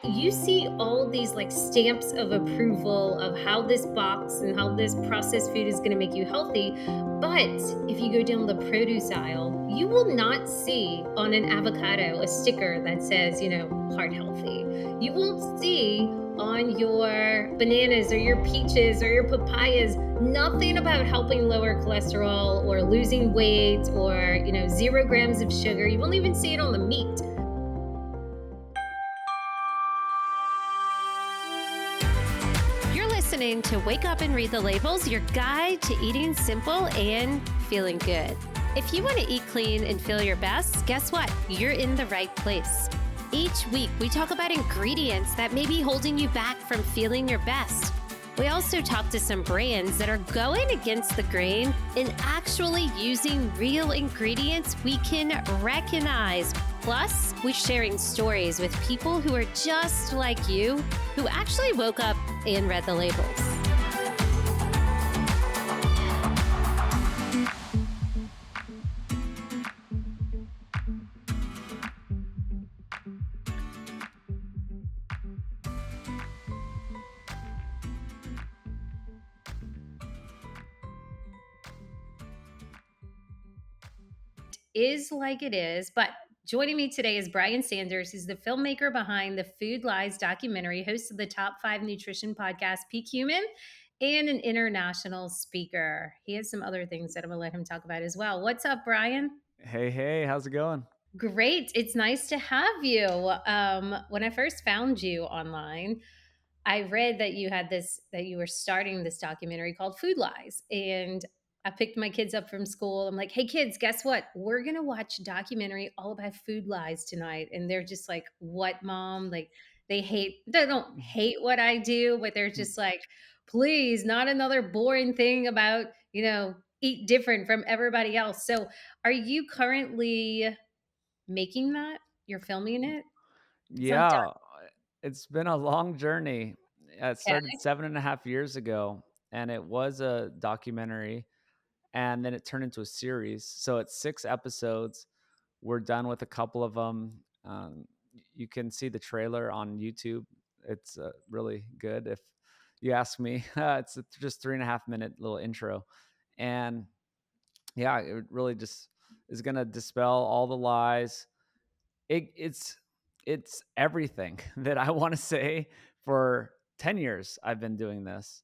you see all these like stamps of approval of how this box and how this processed food is going to make you healthy. But if you go down the produce aisle, you will not see on an avocado a sticker that says, heart healthy. You won't see on your bananas or your peaches or your papayas nothing about helping lower cholesterol or losing weight or, 0 grams of sugar. You won't even see it on the meat. You're listening to Wake Up and Read the Labels, your guide to eating simple and feeling good. If you want to eat clean and feel your best, guess what? You're in the right place. Each week, we talk about ingredients that may be holding you back from feeling your best. We also talk to some brands that are going against the grain and actually using real ingredients we can recognize. Plus, we're sharing stories with people who are just like you, who actually woke up and read the labels. Is like it is. But joining me today is Brian Sanders. He's the filmmaker behind the Food Lies documentary, host of the Top 5 Nutrition podcast, Peak Human, and an international speaker. He has some other things that I'm going to let him talk about as well. What's up, Brian? Hey, hey, how's it going? Great. It's nice to have you. When I first found you online, I read that that you were starting this documentary called Food Lies. And I picked my kids up from school. I'm like, hey, kids, guess what? We're going to watch a documentary all about food lies tonight. And they're just like, what, mom? Like, they don't hate what I do, but they're just like, please, not another boring thing about, eat different from everybody else. So, are you currently making that? You're filming it? It's not done. Yeah, it's been a long journey. It started 7.5 years ago, and it was a documentary, and then it turned into a series. So it's 6 episodes. We're done with a couple of them. You can see the trailer on YouTube. It's really good, if you ask me. It's just 3.5 minute little intro, and yeah, it really just is going to dispel all the lies. It's everything that I wanna say. For 10 years, I've been doing this,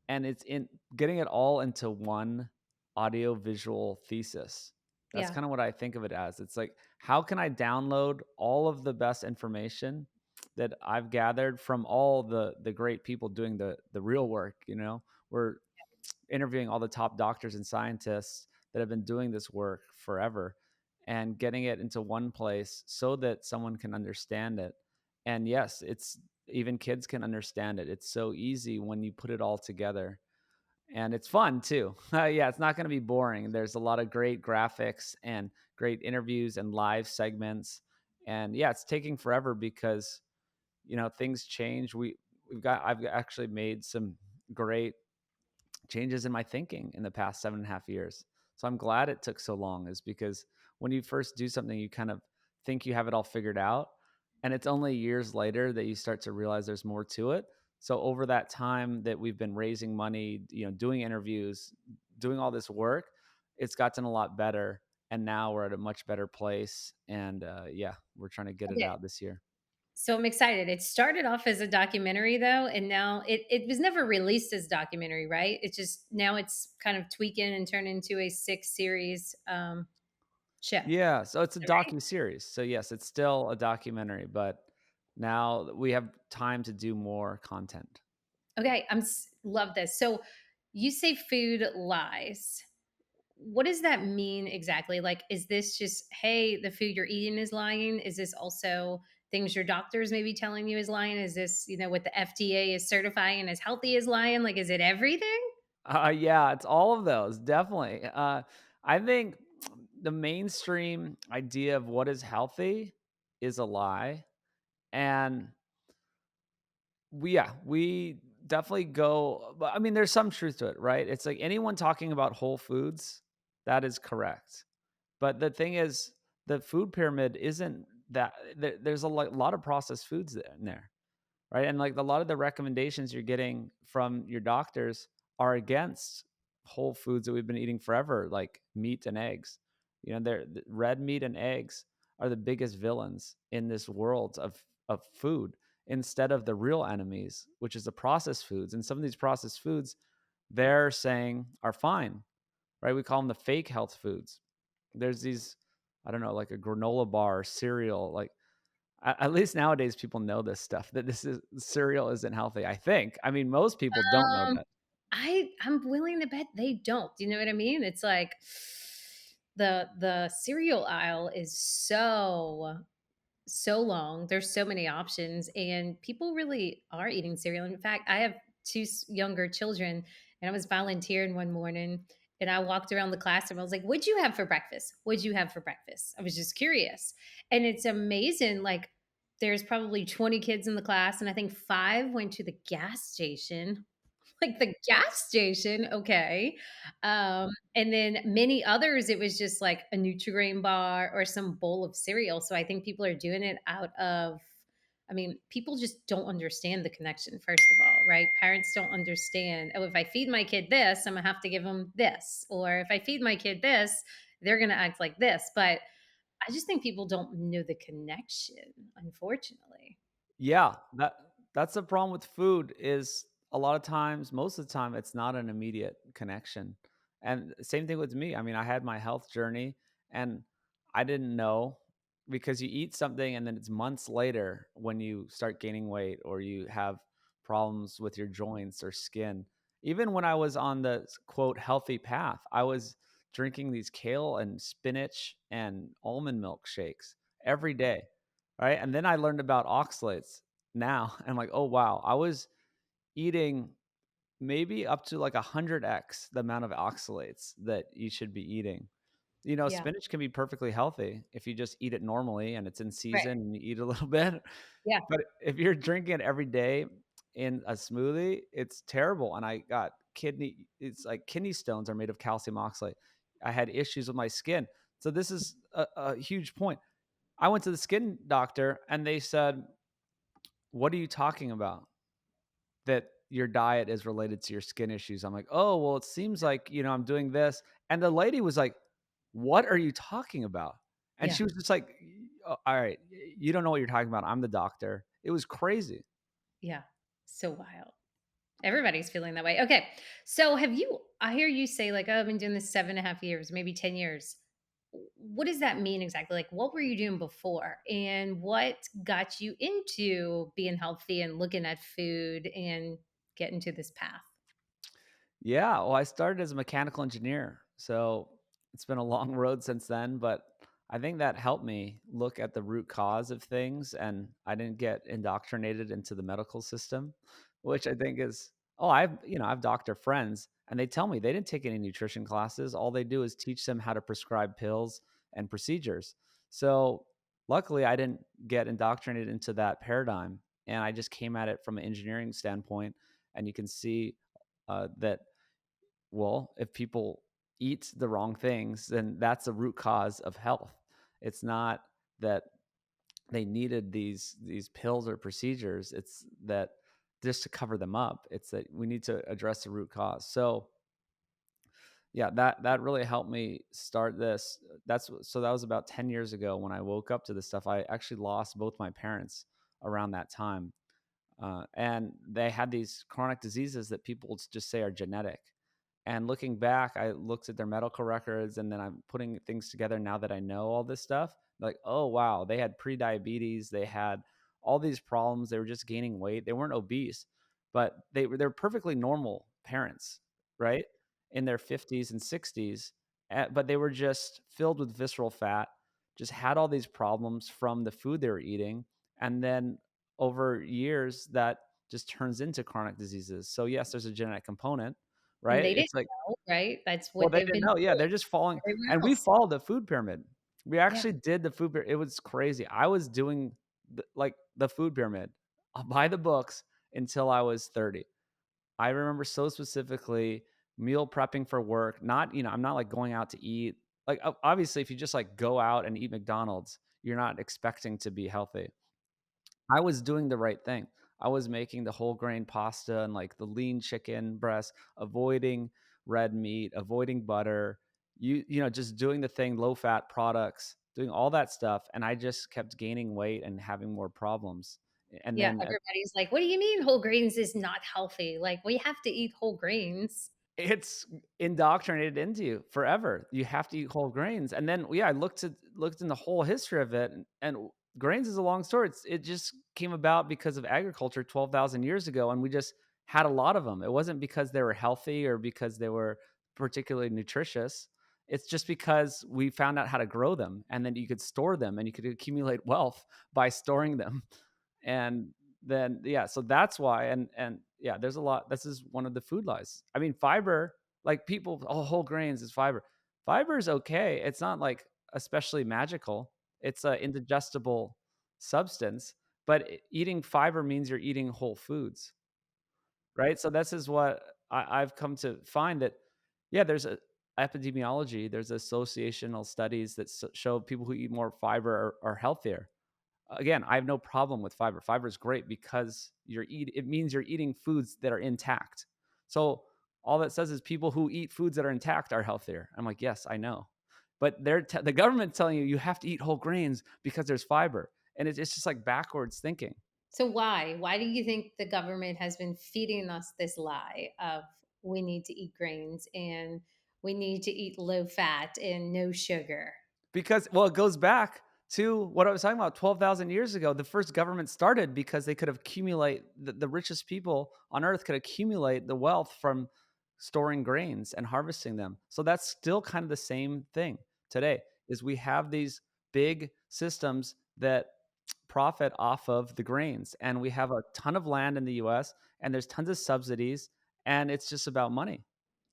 and it's in getting it all into one audio visual thesis. That's Yeah. kinda what I think of it as. It's like, how can I download all of the best information that I've gathered from all the great people doing the real work, you know? We're interviewing all the top doctors and scientists that have been doing this work forever, and getting it into one place so that someone can understand it. And yes, it's even kids can understand it. It's so easy when you put it all together. And it's fun too. Yeah, it's not going to be boring. There's a lot of great graphics and great interviews and live segments. And yeah, it's taking forever because things change. I've actually made some great changes in my thinking in the past 7.5 years. So I'm glad it took so long, is because when you first do something, you kind of think you have it all figured out. And it's only years later that you start to realize there's more to it. So over that time that we've been raising money, doing interviews, doing all this work, it's gotten a lot better. And now we're at a much better place. And yeah, we're trying to get it Okay. out this year. So I'm excited. It started off as a documentary though, and now it was never released as a documentary, right? It's just now it's kind of tweaking and turned into a 6 series show. Is Yeah, so it's a that right? docu series. So yes, it's still a documentary, but now we have time to do more content. Okay, love this. So you say food lies. What does that mean exactly? Like, is this just, hey, the food you're eating is lying? Is this also things your doctors may be telling you is lying? Is this, what the FDA is certifying as healthy is lying? Like, is it everything? Yeah, it's all of those, definitely. I think the mainstream idea of what is healthy is a lie, and we definitely go. But I mean, there's some truth to it, right? It's like anyone talking about whole foods, that is correct. But the thing is, the food pyramid isn't that. There's a lot of processed foods in there. right? And like a lot of the recommendations you're getting from your doctors are against whole foods that we've been eating forever, like meat and eggs. You know, red meat and eggs are the biggest villains in this world of food instead of the real enemies, which is the processed foods. And some of these processed foods they're saying are fine, right? We call them the fake health foods. There's these, I don't know, like a granola bar, cereal, like at least nowadays people know this stuff that this is cereal isn't healthy. I think. I mean, most people don't know Um, that. I'm willing to bet they don't. Do you know what I mean? It's like the cereal aisle is so long. There's so many options, and people really are eating cereal. In fact, I have two younger children, and I was volunteering one morning, and I walked around the classroom. I was like, "What'd you have for breakfast? What'd you have for breakfast?" I was just curious, and it's amazing. Like, there's probably 20 kids in the class, and I think five went to the gas station. Like the gas station, okay. And then many others, it was just like a Nutri-Grain bar or some bowl of cereal. So I think people are doing it out of I mean, people just don't understand the connection, first of all, right? Parents don't understand, "Oh, if I feed my kid this, I'm gonna have to give them this," or, "If I feed my kid this, they're gonna act like this." But I just think people don't know the connection, unfortunately. Yeah, that's the problem with food is a lot of times, most of the time, it's not an immediate connection. And same thing with me. I mean, I had my health journey and I didn't know because you eat something and then it's months later when you start gaining weight or you have problems with your joints or skin. Even when I was on the quote healthy path, I was drinking these kale and spinach and almond milk shakes every day. Right, and then I learned about oxalates now, and I'm like, "Oh, wow." I was eating maybe up to like 100x the amount of oxalates that you should be eating. You know, Yeah. spinach can be perfectly healthy if you just eat it normally and it's in Right. season and you eat a little bit, Yeah. but if you're drinking it every day in a smoothie, it's terrible, and I got kidney stones are made of calcium oxalate. I had issues with my skin. So this is a huge point. I went to the skin doctor and they said, "What are you talking about? That your diet is related to your skin issues." I'm like, "Oh, well, it seems like, I'm doing this." And the lady was like, "What are you talking about?" And Yeah. she was just like, All right, you don't know what you're talking about. I'm the doctor." It was crazy. Yeah. So wild. Everybody's feeling that way. Okay. So have you I hear you say like, "Oh, I've been doing this 7.5 years, maybe 10 years." What does that mean exactly? Like, what were you doing before? And what got you into being healthy and looking at food and getting to this path? Yeah, well, I started as a mechanical engineer, so it's been a long road since then, but I think that helped me look at the root cause of things, and I didn't get indoctrinated into the medical system, which I think is I've doctor friends, and they tell me they didn't take any nutrition classes. All they do is teach them how to prescribe pills and procedures. So luckily, I didn't get indoctrinated into that paradigm, and I just came at it from an engineering standpoint, and you can see that well, if people eat the wrong things, then that's a root cause of health. It's not that they needed these pills or procedures. It's that just to cover them up. It's that we need to address the root cause. So yeah, that really helped me start this. So that was about 10 years ago when I woke up to this stuff. I actually lost both my parents around that time. And they had these chronic diseases that people just say are genetic. And looking back, I looked at their medical records and then I'm putting things together now that I know all this stuff. Like, oh, wow, they had pre-diabetes. They had all these problems. They were just gaining weight. They weren't obese, but they're perfectly normal parents, right? In their 50s and 60s. But they were just filled with visceral fat, just had all these problems from the food they were eating. And then over years, that just turns into chronic diseases. So, yes, there's a genetic component, And right? they didn't It's like, know, right? That's well, what they they've didn't been know. Yeah, told they're just following, everywhere and we else. followed the food pyramid. We Yeah. actually did the food pyramid. It was crazy. I was doing the food pyramid by the books until I was 30. I remember so specifically meal prepping for work. Not, I'm not like going out to eat. Like obviously, if you just like go out and eat McDonald's, you're not expecting to be healthy. I was doing the right thing. I was making the whole grain pasta and like the lean chicken breast, avoiding red meat, avoiding butter, just doing the thing, low fat products, doing all that stuff. And I just kept gaining weight and having more problems. And Yeah, then everybody's like, "What do you mean whole grains is not healthy?" Like, we have to eat whole grains. it's indoctrinated into you forever. You have to eat whole grains, and then yeah, I looked in the whole history of it, and grains is a long story. It just came about because of agriculture 12,000 years ago, and we just had a lot of them. It wasn't because they were healthy or because they were particularly nutritious. It's just because we found out how to grow them, and then you could store them, and you could accumulate wealth by storing them. And then yeah, so that's why. And yeah, there's a lot. This is one of the food lies. I mean, fiber, like people, oh, whole grains is fiber. Fiber is okay. It's not like especially magical. It's a indigestible substance, but eating fiber means you're eating whole foods, right? So this is what I've come to find that yeah, there's a epidemiology, there's associational studies that show people who eat more fiber are healthier. Again, I have no problem with fiber. Fiber is great because it means you're eating foods that are intact. So all that says is people who eat foods that are intact are healthier. I'm like, yes, I know. But the government's telling you have to eat whole grains because there's fiber. And it's just like backwards thinking. So why? Why do you think the government has been feeding us this lie of we need to eat grains and we need to eat low fat and no sugar? Because well, it goes back to what I was talking about 12,000 years ago. The first government started because they could accumulate the richest people on earth could accumulate the wealth from storing grains and harvesting them. So that's still kind of the same thing today is we have these big systems that profit off of the grains and we have a ton of land in the US and there's tons of subsidies and it's just about money.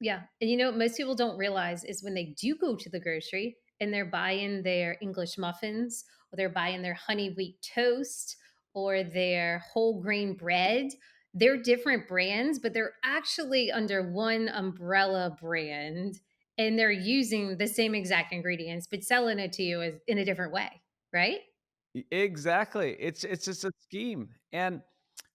Yeah. And you know what most people don't realize is when they do go to the grocery and they're buying their English muffins or they're buying their honey wheat toast or their whole grain bread, they're different brands, but they're actually under one umbrella brand and they're using the same exact ingredients, but selling it to you as in a different way. Right? Exactly. It's just a scheme. And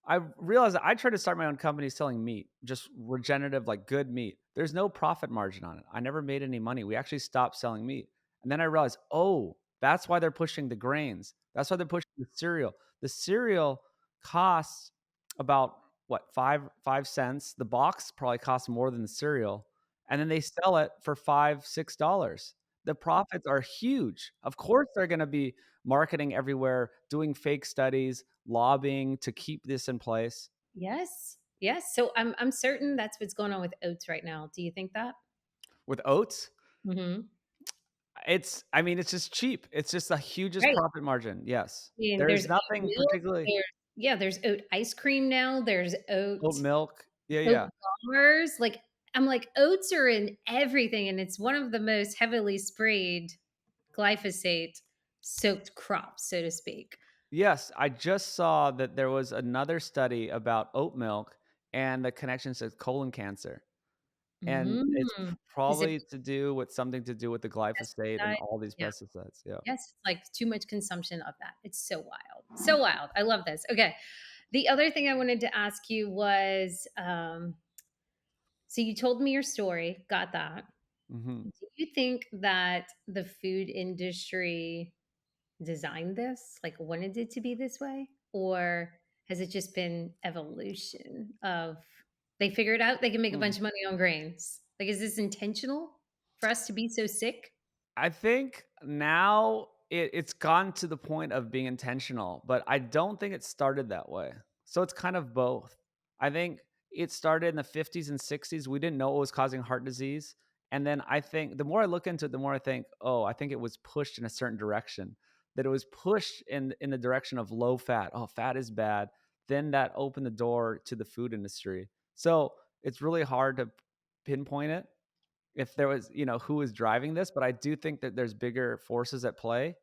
I realized that I tried to start my own company selling meat, just regenerative, like good meat. There's no profit margin on it. I never made any money. We actually stopped selling meat. And then I realized, oh, that's why they're pushing the grains. That's why they're pushing the cereal. The cereal costs about what, five cents. The box probably costs more than the cereal. And then they sell it for $5, $6. The profits are huge. Of course, they're going to be marketing everywhere, doing fake studies, lobbying to keep this in place. Yes. Yes. So I'm certain that's what's going on with oats right now. Do you think that? With oats, Hmm. I mean, it's just cheap. It's just the hugest Right. profit margin. Yes. And There's there's oat nothing milk, particularly there's yeah, there's oat ice cream now, there's oat milk. Yeah, oat yeah. bars, like, I'm like, oats are in everything, and it's one of the most heavily sprayed glyphosate soaked crops, so to speak. Yes, I just saw that there was another study about oat milk and the connections to colon cancer. And it's Mm. Is it probably to do with something to do with the glyphosate and pesticide? all these Yeah. pesticides. Yeah. Yes, it's like too much consumption of that. It's so wild. So wild. I love this. Okay. The other thing I wanted to ask you was, so you told me your story, got that. Hmm. Do you think that the food industry designed this, like wanted it to be this way? Or has it just been evolution of they figure it out, they can make a bunch of money on grains? Like, is this intentional for us to be so sick? I think now it's gone to the point of being intentional, but I don't think it started that way. So it's kind of both. I think it started in the 50s and 60s. We didn't know what was causing heart disease. And then I think the more I look into it, the more I think, oh, I think it was pushed in a certain direction. That it was pushed in the direction of low fat. Oh, fat is bad. Then that opened the door to the food industry. So it's really hard to pinpoint it if there was, who was driving this, but I do think that there's bigger forces at play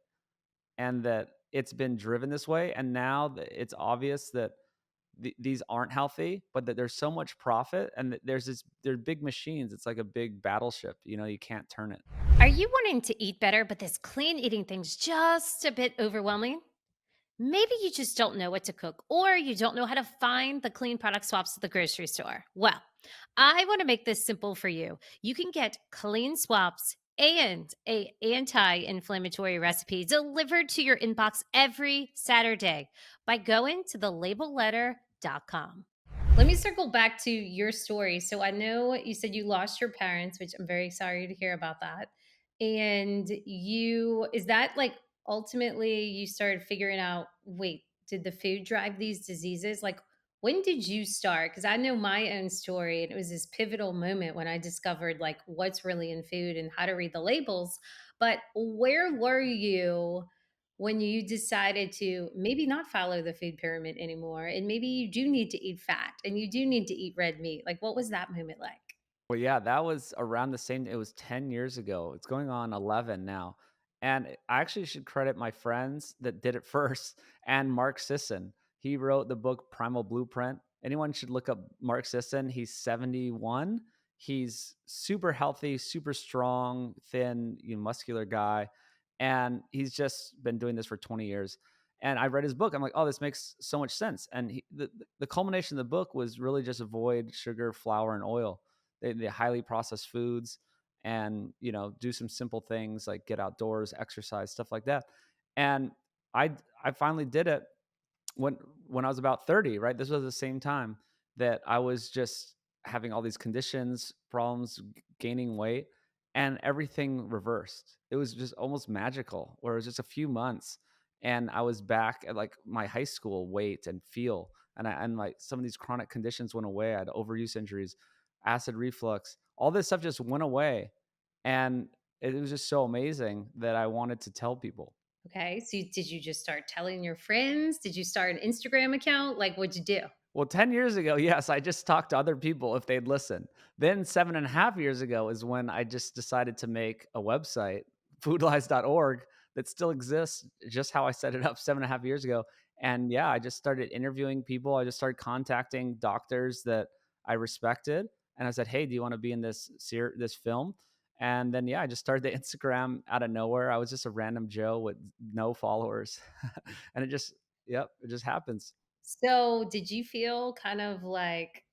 and that it's been driven this way. And now that it's obvious that these aren't healthy, but that there's so much profit and that they're big machines. It's like a big battleship, you can't turn it. Are you wanting to eat better, but this clean eating thing's just a bit overwhelming? Maybe you just don't know what to cook, or you don't know how to find the clean product swaps at the grocery store. Well, I want to make this simple for you. You can get clean swaps and a anti-inflammatory recipe delivered to your inbox every Saturday by going to thelabelletter.com. Let me circle back to your story. So I know you said you lost your parents, which I'm very sorry to hear about that. And is that like ultimately you started figuring out, wait, did the food drive these diseases? Like, when did you start? Because I know my own story, and it was this pivotal moment when I discovered like what's really in food and how to read the labels. But where were you when you decided to maybe not follow the food pyramid anymore, and maybe you do need to eat fat and you do need to eat red meat? Like, what was that moment like? Well, yeah, that was around the same, it was 10 years ago. It's going on 11 now. And I actually should credit my friends that did it first and Mark Sisson. He wrote the book Primal Blueprint. Anyone should look up Mark Sisson. He's 71. He's super healthy, super strong, thin, muscular guy. And he's just been doing this for 20 years. And I read his book. I'm like, oh, this makes so much sense. And the culmination of the book was really just avoid sugar, flour, and oil, the highly processed foods, and do some simple things like get outdoors, exercise, stuff like that. And I finally did it when I was about 30, right? This was the same time that I was just having all these conditions, problems, gaining weight, and everything reversed. It was just almost magical, where it was just a few months and I was back at like my high school weight and feel. And like some of these chronic conditions went away. I had overuse injuries, acid reflux, all this stuff just went away. And it was just so amazing that I wanted to tell people. Okay, so did you just start telling your friends? Did you start an Instagram account? Like, what'd you do? Well, 10 years ago, yes, I just talked to other people if they'd listen. Then 7.5 years ago is when I just decided to make a website, foodlies.org, that still exists, just how I set it up 7.5 years ago. And yeah, I just started interviewing people. I just started contacting doctors that I respected. And I said, hey, do you want to be in this film? And then, yeah, I just started the Instagram out of nowhere. I was just a random Joe with no followers. And yep, it just happens. So, did you feel like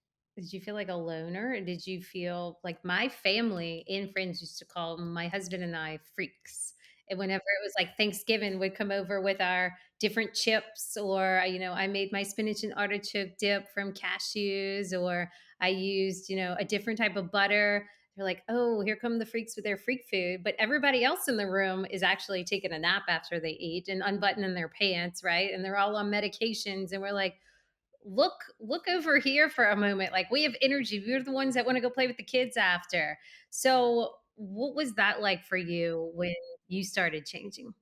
a loner? Or did you feel like my family and friends used to call my husband and I freaks? And whenever it was like Thanksgiving, we'd come over with our different chips, or I made my spinach and artichoke dip from cashews, or I used, a different type of butter. They're like, "Oh, here come the freaks with their freak food." But everybody else in the room is actually taking a nap after they eat and unbuttoning their pants, right? And they're all on medications. And we're like, look over here for a moment. Like, we have energy. We're the ones that want to go play with the kids after. So, what was that like for you when you started changing?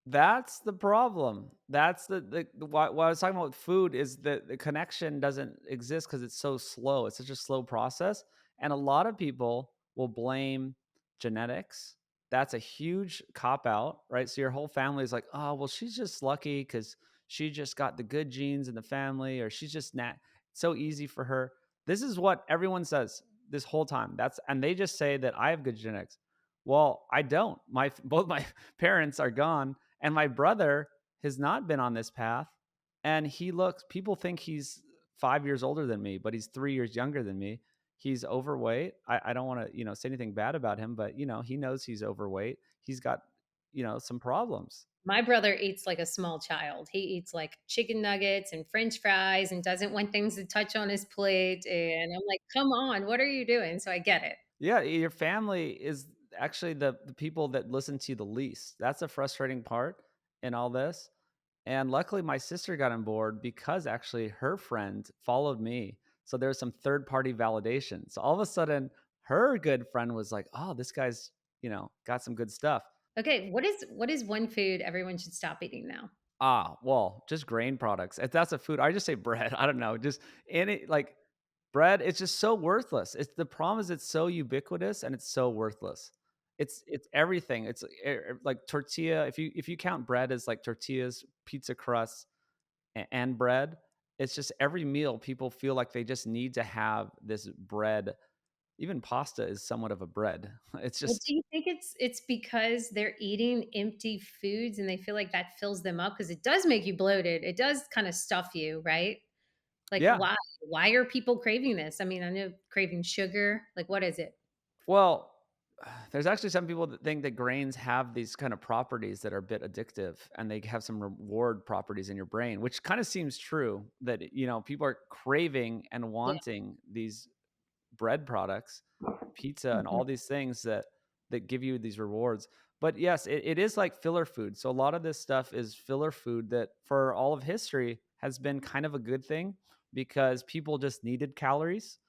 That's the problem. That's what I was talking about with food is that the connection doesn't exist because it's so slow. It's such a slow process. And a lot of people will blame genetics. That's a huge cop out, right? So your whole family is like, oh, well, she's just lucky because she just got the good genes in the family, or she's just not so easy for her. This is what everyone says this whole time. And they just say that I have good genetics. Well, I don't. Both my parents are gone, and my brother has not been on this path. And people think he's 5 years older than me, but he's 3 years younger than me. He's overweight. I don't want to, say anything bad about him, but he knows he's overweight. He's got, some problems. My brother eats like a small child. He eats like chicken nuggets and french fries and doesn't want things to touch on his plate. And I'm like, come on, what are you doing? So I get it. Yeah, your family is actually the people that listen to you the least. That's a frustrating part in all this. And luckily, my sister got on board because actually her friend followed me. So there's some third party validation. So all of a sudden, her good friend was like, oh, this guy's, got some good stuff. Okay, what is one food everyone should stop eating now? Ah, well, just grain products. If that's a food, I just say bread. I don't know. Just any like bread, it's just so worthless. It's the problem is it's so ubiquitous and it's so worthless. It's everything. It's like tortilla. If you count bread as like tortillas, pizza crust, and bread, it's just every meal people feel like they just need to have this bread even pasta is somewhat of a bread. It's Well, just do you think it's because they're eating empty foods and they feel like that fills them up? Because it does make you bloated. It does kinda stuff you, right? Like, yeah. why? Why are people craving this? I mean, I know craving sugar, like, what is it? Well, there's actually some people that think that grains have these kind of properties that are a bit addictive and they have some reward properties in your brain, which kind of seems true that, people are craving and Yeah. wanting these bread products, pizza, and Mhm. all these things that give you these rewards. But yes, it is like filler food. So a lot of this stuff is filler food that for all of history has been kind of a good thing because people just needed calories.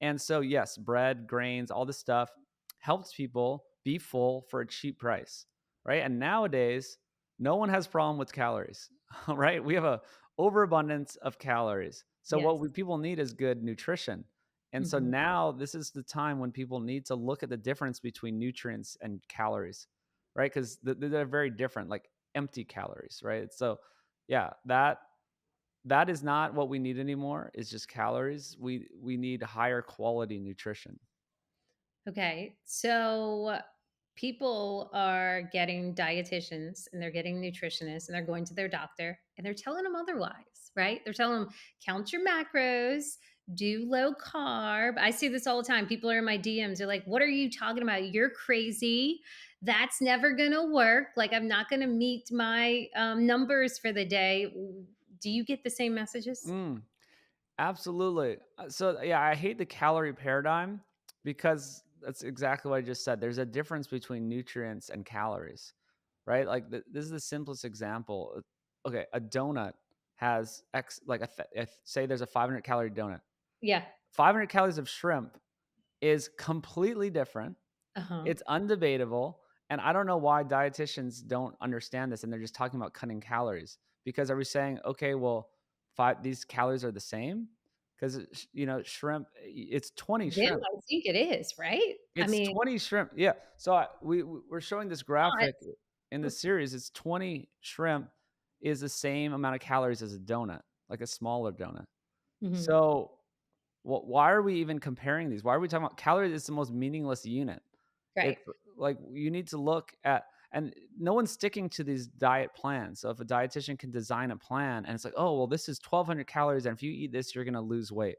And so yes, bread, grains, all this stuff helps people be full for a cheap price, right? And nowadays, no one has problem with calories, right? We have a overabundance of calories. So what Yes. people need is good nutrition. And so Mhm. now this is the time when people need to look at the difference between nutrients and calories, right? Because they're very different, like empty calories, right? So, yeah, that is not what we need anymore. It's just calories. We need higher quality nutrition. Okay. So people are getting dietitians and they're getting nutritionists and they're going to their doctor and they're telling them otherwise, right? They're telling them count your macros, do low carb. I see this all the time. People are in my DMs. They're like, "What are you talking about? You're crazy. That's never going to work. Like, I'm not going to meet my numbers for the day." Do you get the same messages? Mm. Absolutely. So yeah, I hate the calorie paradigm because that's exactly what I just said. There's a difference between nutrients and calories, right? Like this is the simplest example. Okay, a donut has X, like say there's a 500 calorie donut. Yeah. 500 calories of shrimp is completely different. Uh huh. It's undebatable. And I don't know why dietitians don't understand this and they're just talking about cutting calories. Because are we saying, okay, well, these calories are the same? Because, shrimp, it's 20 Them, shrimp. I think it is, right? I It's mean, 20 shrimp. Yeah. So we're showing this not. graphic in the series. It's 20 shrimp is the same amount of calories as a donut, like a smaller donut. Mhm. So why are we even comparing these? Why are we talking about calories? Is the most meaningless unit. Right. It's like you need to look at, and no one's sticking to these diet plans. So if a dietitian can design a plan and it's like, oh, well, this is 1,200 calories, and if you eat this, you're going to lose weight.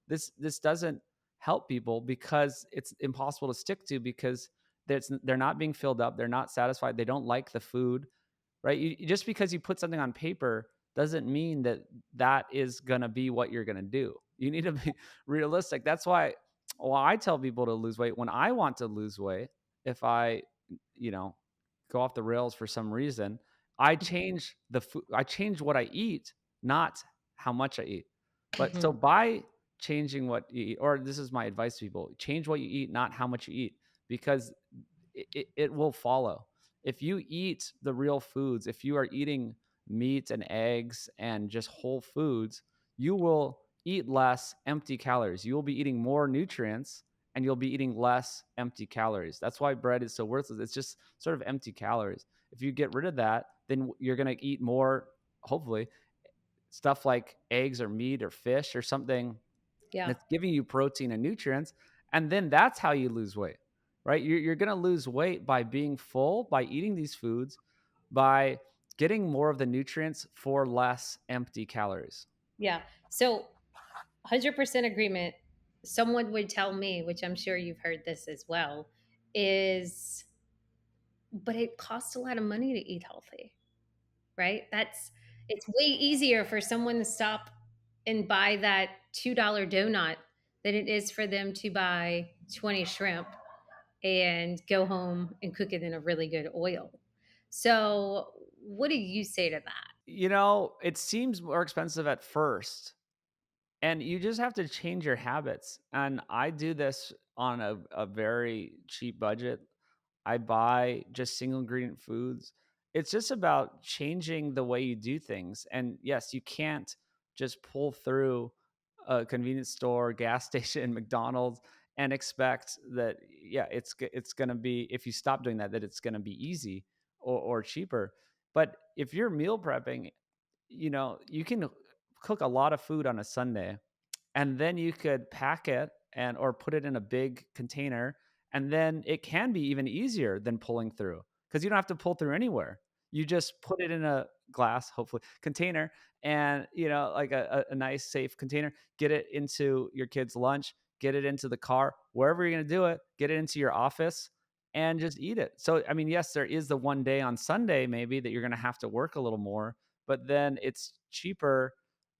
This doesn't help people because it's impossible to stick to because they're not being filled up. They're not satisfied. They don't like the food, right? Just because you put something on paper doesn't mean that that is going to be what you're going to do. You need to be realistic. That's why I tell people to lose weight when I want to lose weight. If I, you know, go off the rails for some reason, I change the food. I change what I eat, not how much I eat. But so Mhm. by changing what you eat, or this is my advice to people: change what you eat, not how much you eat, because it will follow. If you eat the real foods, if you are eating meat and eggs and just whole foods, you will eat less empty calories. You will be eating more nutrients and you'll be eating less empty calories. That's why bread is so worthless. It's just sort of empty calories. If you get rid of that, then you're going to eat more, hopefully, stuff like eggs or meat or fish or something Yeah. that's giving you protein and nutrients. And then that's how you lose weight, right? You're going to lose weight by being full, by eating these foods, by getting more of the nutrients for less empty calories. Yeah. So 100% agreement. Someone would tell me, which I'm sure you've heard this as well, is but it costs a lot of money to eat healthy, right? It's way easier for someone to stop and buy that $2 donut than it is for them to buy 20 shrimp and go home and cook it in a really good oil. So, what do you say to that? It seems more expensive at first, and you just have to change your habits. And I do this on a very cheap budget. I buy just single ingredient foods. It's just about changing the way you do things. And yes, you can't just pull through a convenience store, gas station, McDonald's and expect that yeah, it's going to be, if you stop doing that, that it's going to be easy or cheaper. But if you're meal prepping, you can cook a lot of food on a Sunday and then you could pack it and or put it in a big container, and then it can be even easier than pulling through because you don't have to pull through anywhere. You just put it in a glass, hopefully, container, and like a nice safe container. Get it into your kid's lunch, get it into the car, wherever you're going to do it, get it into your office and just eat it. So, I mean, yes, there is the one day on Sunday maybe that you're going to have to work a little more, but then it's cheaper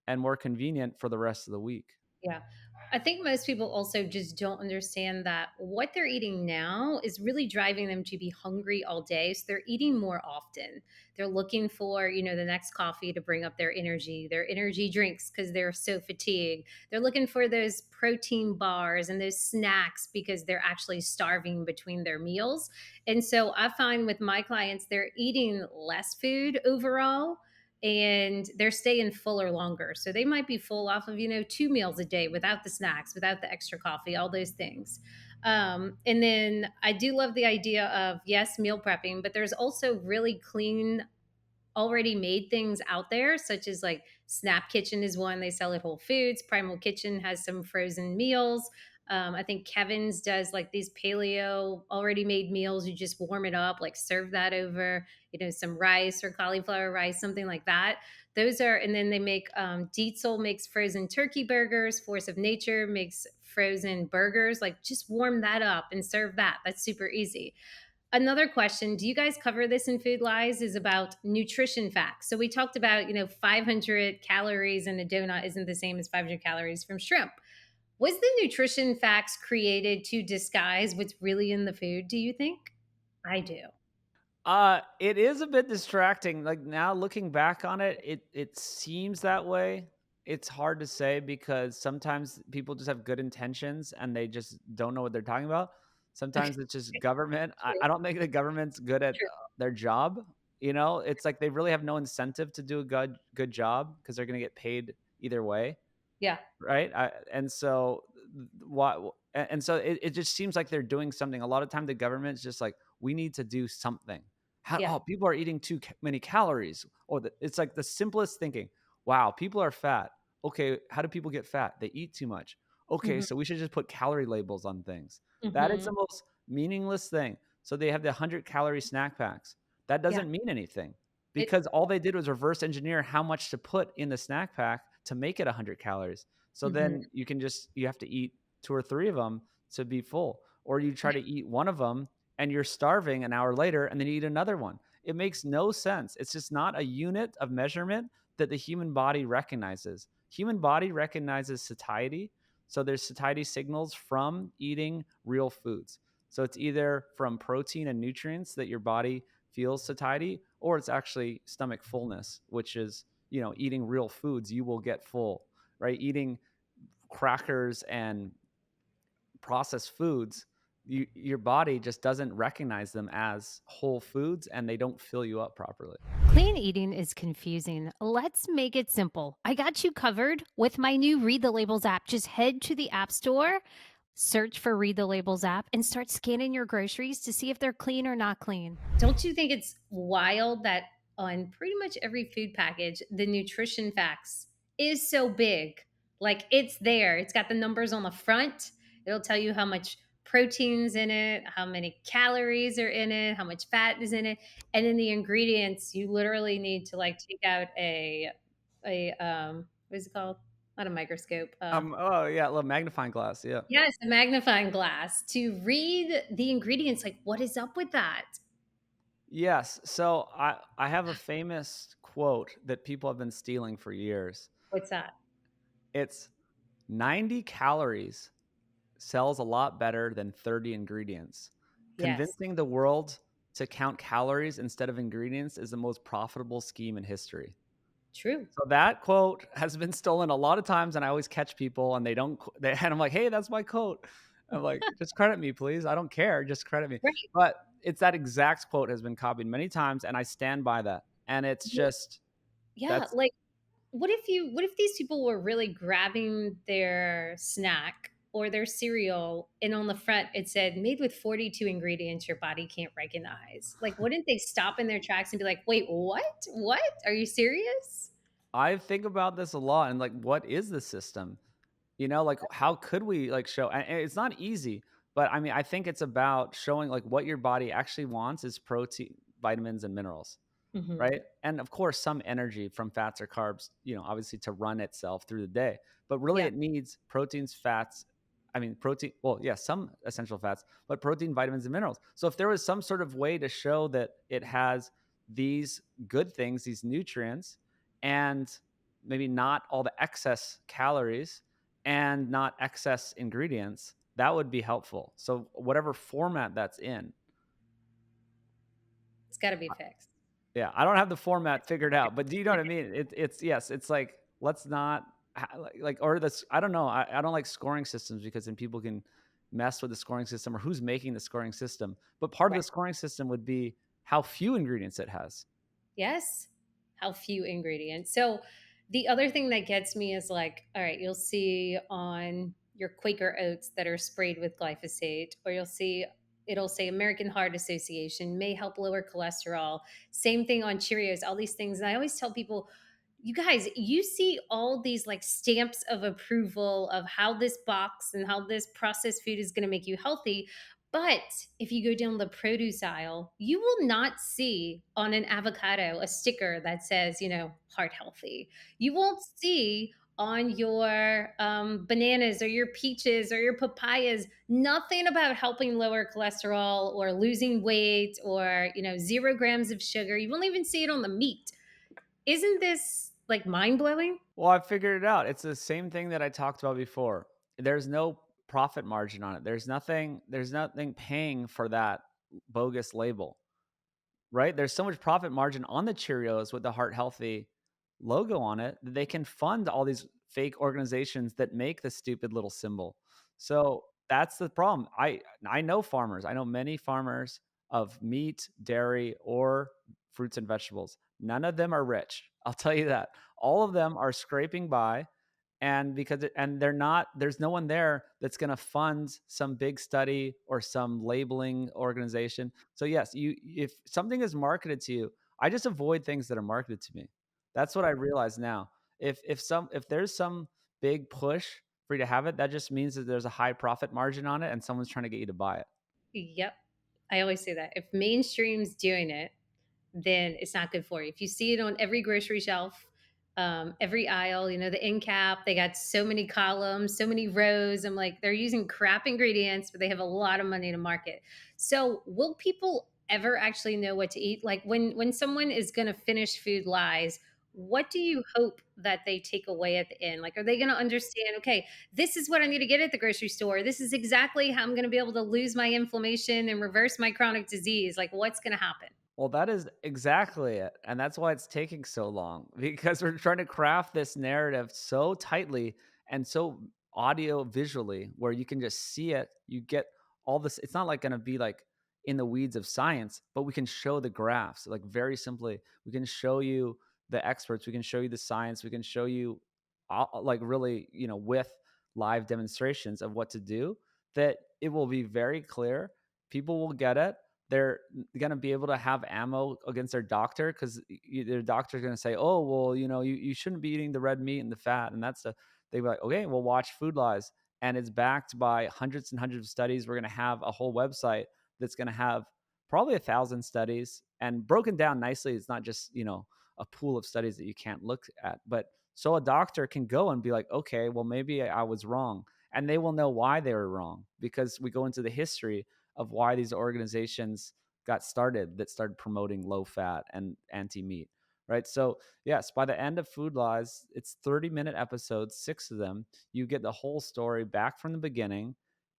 and more convenient for the rest of the week. Yeah. I think most people also just don't understand that what they're eating now is really driving them to be hungry all day. So they're eating more often. They're looking for, the next coffee to bring up their energy drinks because they're so fatigued. They're looking for those protein bars and those snacks because they're actually starving between their meals. And so I find with my clients, they're eating less food overall and they're staying fuller longer. So they might be full off of, 2 meals a day without the snacks, without the extra coffee, all those things. And then I do love the idea of, yes, meal prepping, but there's also really clean already made things out there, such as like Snap Kitchen is one they sell at Whole Foods. Primal Kitchen has some frozen meals. I think Kevin's does like these paleo already made meals. You just warm it up, like serve that over, some rice or cauliflower rice, something like that. Those are, and then they make Dietzel makes frozen turkey burgers. Force of Nature makes frozen burgers. Like just warm that up and serve that. That's super easy. Another question, do you guys cover this in Food Lies, is about nutrition facts. So we talked about, 500 calories in a donut isn't the same as 500 calories from shrimp. Was the nutrition facts created to disguise what's really in the food, do you think? I do. It is a bit distracting. Like now looking back on it, it seems that way. It's hard to say because sometimes people just have good intentions and they just don't know what they're talking about. Okay, Sometimes it's just government. I, true, I don't think the government's good at true. their job. It's like they really have no incentive to do a good job because they're going to get paid either way. Yeah. Right? And so why and so it just seems like they're doing something. A lot of time the government's just like, we need to do something. Yeah. Oh, people are eating many calories. Or it's like the simplest thinking. Wow, people are fat. Okay, how do people get fat? They eat too much. Okay, Hmm. so we should just put calorie labels on things. That is Hmm. the most meaningless thing. So they have the 100-calorie snack packs. That Yeah. doesn't mean anything It, because all they did was reverse engineer how much to put in the snack pack to make it 100 calories. So mhm. then you have to eat 2 or 3 of them to be full, or you try to eat one of them and you're starving an hour later and then you eat another one. It makes no sense. It's just not a unit of measurement that the human body recognizes. Human body recognizes satiety. So there's satiety signals from eating real foods. So it's either from protein and nutrients that your body feels satiety, or it's actually stomach fullness, which is, eating real foods, you will get full, right? Eating crackers and processed foods, your body just doesn't recognize them as whole foods and they don't fill you up properly. Clean eating is confusing. Let's make it simple. I got you covered with my new Read the Labels app. Just head to the App Store, search for Read the Labels app, and start scanning your groceries to see if they're clean or not clean. Don't you think it's wild that on pretty much every food package, the nutrition facts is so big? Like it's there. It's got the numbers on the front. It'll tell you how much protein's in it, how many calories are in it, how much fat is in it. And then the ingredients, you literally need to like take out a what is it called? Not a microscope. Oh yeah, I love magnifying glass. Yeah. Yes, a magnifying glass to read the ingredients. Like, what is up with that? Yes. So I have a famous quote that people have been stealing for years. What's that? It's 90 calories sells a lot better than 30 ingredients. Yes, Convincing the world to count calories instead of ingredients is the most profitable scheme in history. true. So that quote has been stolen a lot of times, and I always catch people and and I'm like, hey, that's my quote. I'm like, just credit me, please. I don't care. Just credit me. Right. But it's that exact quote has been copied many times, and I stand by that. And it's Yeah, just yeah, that's like, what if these people were really grabbing their snack or their cereal, and on the front it said, "Made with 42 ingredients your body can't recognize." Like, wouldn't they stop in their tracks and be like, "Wait, what? What? Are you serious?" I think about this a lot and like, what is the system? Like, how could we, like, show and it's not easy, but, I mean, I think it's about showing, like, what your body actually wants is protein, vitamins, and minerals. Mhm. Right? And of course, some energy from fats or carbs, obviously to run itself through the day. But really, Yeah. it needs proteins, fats. I mean, protein, well, yeah, some essential fats, but protein, vitamins, and minerals. So if there was some sort of way to show that it has these good things, these nutrients, and maybe not all the excess calories and not excess ingredients, that would be helpful. So whatever format that's in. It's gotta be fixed. Yeah, I don't have the format figured out, but do you know what I mean? It's yes, it's like let's not or this. I don't know. I don't like scoring systems because then people can mess with the scoring system or who's making the scoring system. But part of Right. the scoring system would be how few ingredients it has. Yes. How few ingredients. So the other thing that gets me is like, all right, you'll see on your Quaker oats that are sprayed with glyphosate, or you'll see it'll say American Heart Association may help lower cholesterol. Same thing on Cheerios, all these things. And I always tell people, you guys, you see all these like stamps of approval of how this box and how this processed food is going to make you healthy. But if you go down the produce aisle, you will not see on an avocado a sticker that says, heart healthy. You won't see on your bananas or your peaches or your papayas nothing about helping lower cholesterol or losing weight or 0 grams of sugar. You won't even see it on the meat. Isn't this like mind blowing? Well, I figured it out. It's the same thing that I talked about before. There's no profit margin on it. There's nothing paying for that bogus label. Right? There's so much profit margin on the Cheerios with the Heart Healthy logo on it that they can fund all these fake organizations that make the stupid little symbol. So that's the problem. I know farmers. I know many farmers of meat, dairy, or fruits and vegetables. None of them are rich. I'll tell you that. All of them are scraping by, and they're not, there's no one there that's going to fund some big study or some labeling organization. So yes, you if something is marketed to you, I just avoid things that are marketed to me. That's what I realize now. If there's some big push for you to have it, that just means that there's a high profit margin on it and someone's trying to get you to buy it. Yep. I always say that. If mainstream's doing it, then it's not good for you. If you see it on every grocery shelf, every aisle, the end cap, they got so many columns, so many rows. I'm like, they're using crap ingredients, but they have a lot of money to market. So, will people ever actually know what to eat? Like when someone is going to finish Food Lies, what do you hope that they take away at the end? Like, are they going to understand? Okay, this is what I need to get at the grocery store. This is exactly how I'm going to be able to lose my inflammation and reverse my chronic disease. Like, what's going to happen? Well, that is exactly it. And that's why it's taking so long because we're trying to craft this narrative so tightly and so audio visually where you can just see it. You get all this. It's not like going to be like in the weeds of science, but we can show the graphs like very simply. We can show you the experts. We can show you the science. We can show you like really, with live demonstrations of what to do, that it will be very clear. People will get it. They're going to be able to have ammo against their doctor because their doctor's going to say, oh, well, you shouldn't be eating the red meat and the fat. And that's the, they'd be like, okay, we'll watch Food Lies. And it's backed by hundreds and hundreds of studies. We're going to have a whole website that's going to have probably 1,000 studies and broken down nicely. It's not just, a pool of studies that you can't look at. But so a doctor can go and be like, okay, well, maybe I was wrong. And they will know why they were wrong because we go into the history of why these organizations got started that started promoting low fat and anti meat. Right. So, yes, by the end of Food Lies, it's 30-minute episodes, 6 of them. You get the whole story back from the beginning.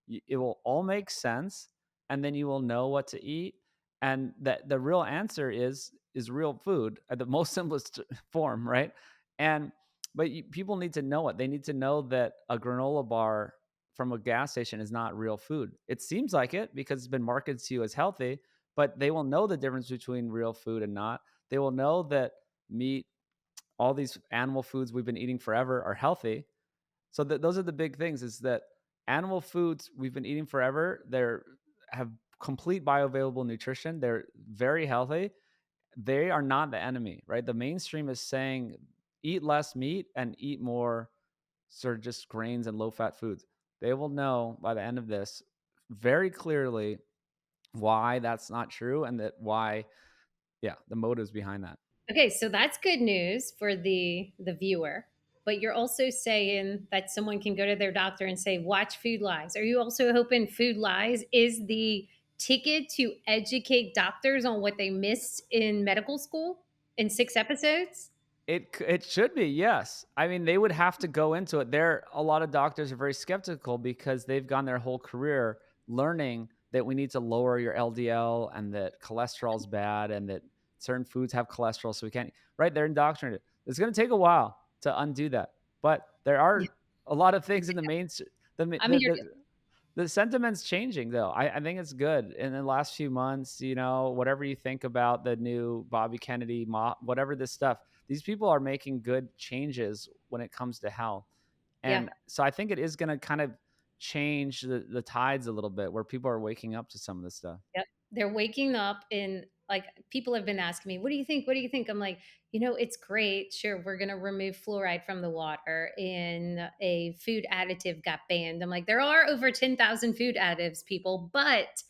It will all make sense. And then you will know what to eat. And that the real answer is real food at the most simplest form. Right. And, but people need to know it. They need to know that a granola bar from a gas station is not real food. It seems like it because it's been marketed to you as healthy, but they will know the difference between real food and not. They will know that meat, all these animal foods we've been eating forever are healthy. So those are the big things is that animal foods we've been eating forever, they're have complete bioavailable nutrition. They're very healthy. They are not the enemy, right? The mainstream is saying eat less meat and eat more sort of just grains and low fat foods. They will know by the end of this very clearly why that's not true and that why, yeah, the motives behind that. Okay, so that's good news for the viewer. But you're also saying that someone can go to their doctor and say, "Watch Food Lies." Are you also hoping Food Lies is the ticket to educate doctors on what they missed in medical school in 6 episodes? It should be, yes. I mean, they would have to go into it. There a lot of doctors are very skeptical because they've gone their whole career learning that we need to lower your LDL and that cholesterol's bad and that certain foods have cholesterol, so we can't, right? They're indoctrinated. It's going to take a while to undo that. But there Yeah. are a lot of things in the I'm here. the sentiment's changing though. I think it's good. In the last few months, whatever you think about the new Bobby Kennedy, whatever this stuff, these people are making good changes when it comes to health. Yeah. And so I think it is going to kind of change the tides a little bit where people are waking up to some of this stuff. Yep. They're waking up and like people have been asking me, "What do you think? What do you think?" I'm like, it's great. Sure, we're going to remove fluoride from the water and a food additive got banned. I'm like, there are over 10,000 food additives, people, but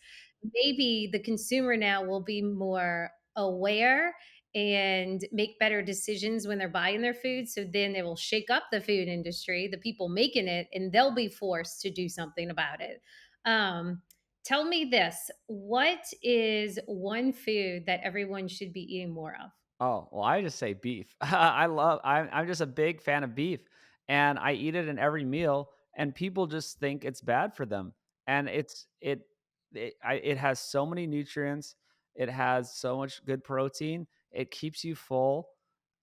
maybe the consumer now will be more aware and make better decisions when they're buying their food. So then they will shake up the food industry, the people making it, and they'll be forced to do something about it. Um, Tell me this. What is one food that everyone should be eating more of? Oh, well, I just say beef. I'm just a big fan of beef and I eat it in every meal and people just think it's bad for them. And it has so many nutrients. It has so much good protein. It keeps you full.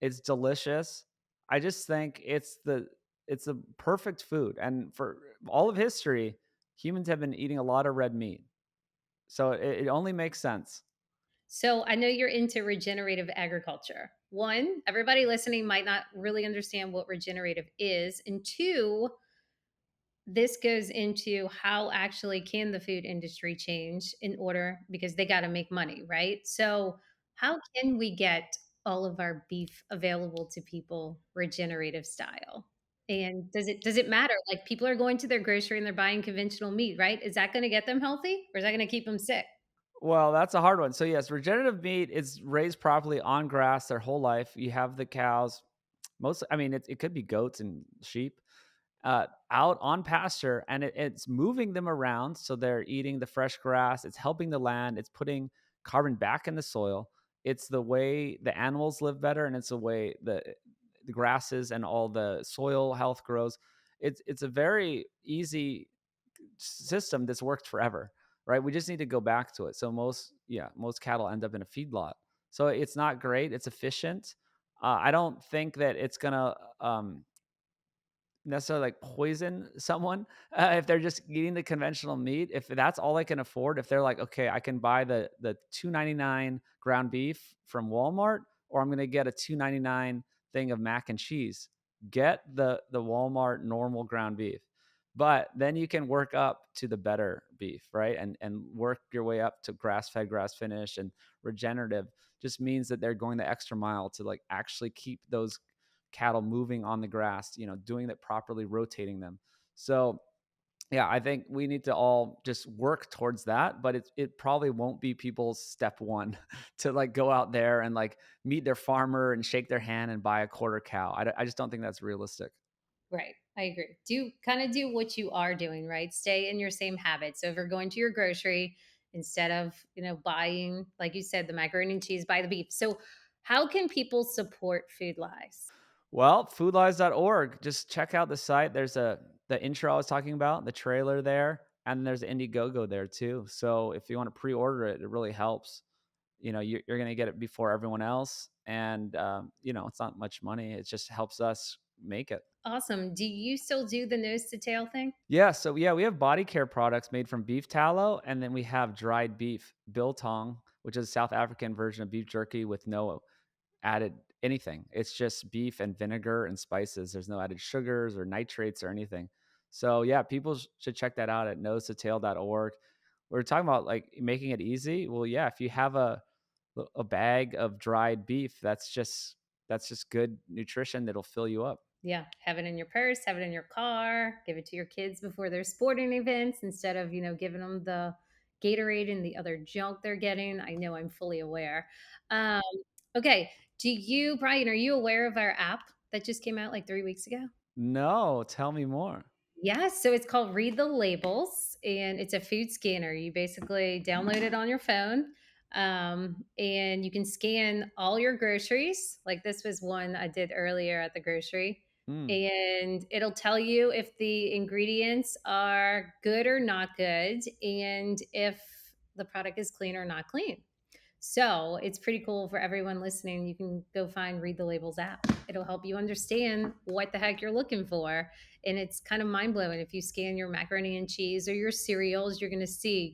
It's delicious. I just think it's a perfect food. And for all of history, humans have been eating a lot of red meat. So it only makes sense. So I know you're into regenerative agriculture. One, everybody listening might not really understand what regenerative is. And two, this goes into how actually can the food industry change in order because they got to make money, right? So how can we get all of our beef available to people regenerative style? And does it matter? Like people are going to their grocery and they're buying conventional meat, right? Is that going to get them healthy or is that going to keep them sick? Well, that's a hard one. So yes, regenerative meat is raised properly on grass their whole life. You have the cows, I mean, it could be goats and sheep, out on pasture, and it's moving them around. So they're eating the fresh grass. It's helping the land. It's putting carbon back in the soil. It's the way the animals live better, and it's the way the grasses and all the soil health grows. It's a very easy system that's worked forever, right? We just need to go back to it. So most cattle end up in a feedlot. So it's not great. It's efficient. I don't think that it's gonna necessarily like poison someone if they're just eating the conventional meat. If that's all I can afford, if they're like, okay, I can buy the 2.99 ground beef from Walmart, or I'm gonna get a 2.99 thing of mac and cheese. Get the Walmart normal ground beef. But then you can work up to the better beef, right? And work your way up to grass fed, grass finished, and regenerative. Just means that they're going the extra mile to like actually keep those cattle moving on the grass, doing it properly, rotating them. So, yeah, I think we need to all just work towards that, but it probably won't be people's step one to like go out there and like meet their farmer and shake their hand and buy a quarter cow. I just don't think that's realistic. Right. I agree. Do what you are doing, right? Stay in your same habits. So if you're going to your grocery, instead of, buying, like you said, the macaroni and cheese, buy the beef. So how can people support Food Lies? Well, foodlies.org. Just check out the site. There's the intro I was talking about, the trailer there, and there's Indiegogo there too. So if you want to pre-order it, it really helps. You're going to get it before everyone else, and it's not much money. It just helps us make it. Awesome. Do you still do the nose to tail thing? Yeah, so yeah, we have body care products made from beef tallow, and then we have dried beef biltong, which is a South African version of beef jerky with no added anything. It's just beef and vinegar and spices. There's no added sugars or nitrates or anything. So yeah, people should check that out at nosetotale.org. We're talking about like making it easy. Well, yeah, if you have a bag of dried beef, that's just good nutrition that'll fill you up. Yeah, have it in your purse, have it in your car, give it to your kids before their sporting events instead of, giving them the Gatorade and the other junk they're getting. I know I'm fully aware. Um, okay. Brian, are you aware of our app that just came out like 3 weeks ago? No, tell me more. Yes, so it's called Read the Labels, and it's a food scanner. You basically download it on your phone, and you can scan all your groceries. Like this was one I did earlier at the grocery, Mm, and it'll tell you if the ingredients are good or not good, and if the product is clean or not clean. So it's pretty cool for everyone listening. You can go find Read the Labels app. It'll help you understand what the heck you're looking for. And it's kind of mind blowing. If you scan your macaroni and cheese or your cereals, you're going to see,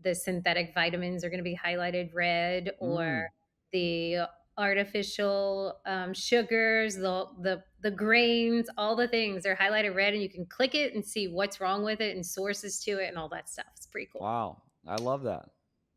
the synthetic vitamins are going to be highlighted red, or mm. the artificial sugars, the grains, all the things are highlighted red, and you can click it and see what's wrong with it and sources to it and all that stuff. It's pretty cool. Wow, I love that.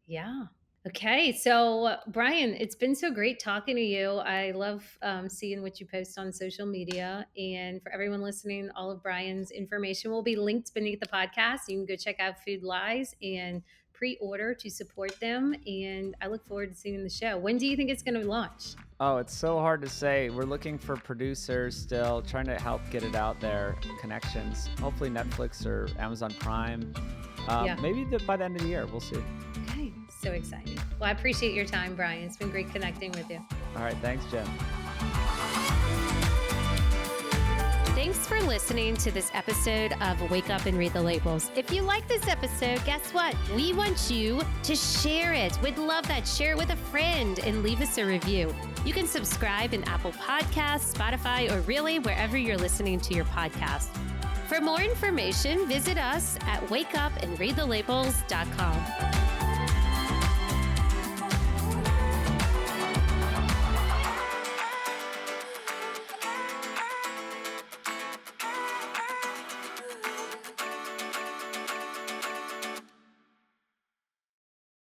Yeah. Okay. So, Brian, it's been so great talking to you. I love seeing what you post on social media. And for everyone listening, all of Brian's information will be linked beneath the podcast. You can go check out Food Lies and pre order to support them. And I look forward to seeing the show. When do you think it's going to launch? Oh, it's so hard to say. We're looking for producers still, trying to help get it out there, connections. Hopefully Netflix or Amazon Prime. Yeah. Maybe by the end of the year. We'll see. Okay. So exciting. Well, I appreciate your time, Brian. It's been great connecting with you. All right. Thanks, Jen. Thanks for listening to this episode of Wake Up and Read the Labels. If you like this episode, guess what? We want you to share it. We'd love that. Share it with a friend and leave us a review. You can subscribe in Apple Podcasts, Spotify, or really wherever you're listening to your podcast. For more information, visit us at wakeupandreadthelabels.com.